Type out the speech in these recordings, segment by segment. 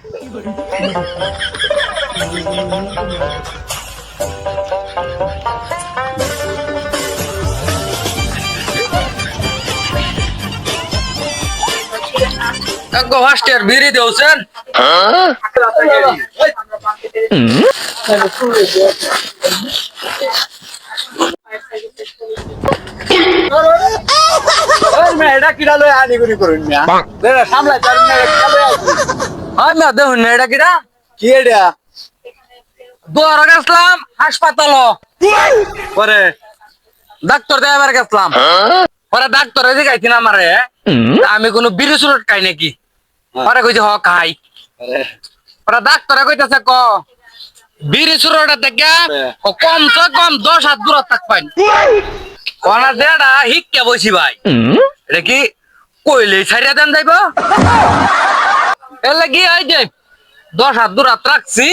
কাকু ফাস্টের বিড়ি দেওছেন এটা কিনা লই আনি করি করুন না সামলাই আমি দেখুন না এটা কিরা কি এটা দুয়ারে গেছিলাম হাসপাতাল পরে ডাক্তার দেখাবার গেছিলাম পরে ডাক্তার দেখাইছি না আমারে আমি কোনো বিড়ি সুরট খাই নাকি পরে কইছে হ খাই পরে ডাক্তারে কইতেছে ক বিড়ি সুরটা দেখে কমসে কম 10 হাত দূর থাকবেন কোনা যেটা হিককে বসি ভাই এটা কি কইলে ছাড়িয়া দেন যাইব এর লাগি এই যে 10 হাত দূর রাখছি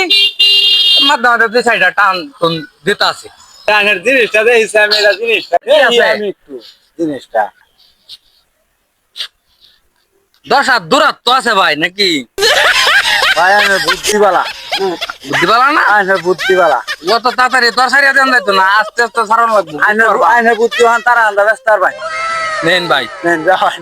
মাধ্যমে দুই সাইডটা টান টুন দিতে আছে টানের জিনিসটা দেখিস আমি এটা জিনিসটা আমি একটু জিনিসটা 10 হাত দূরত্ব আছে ভাই নাকি ভাই আমি বুদ্ধিবালা বুদ্ধি পালা না আমি বুদ্ধিবালা অত তাড়াতাড়ি তোর সারিয়া দেন যাইতো না আস্তে আস্তে সারানো লাগবে আমি বুদ্ধিমান তারা আন্দা ব্যস্ত ভাই নেন ভাই নেন যাওয়াই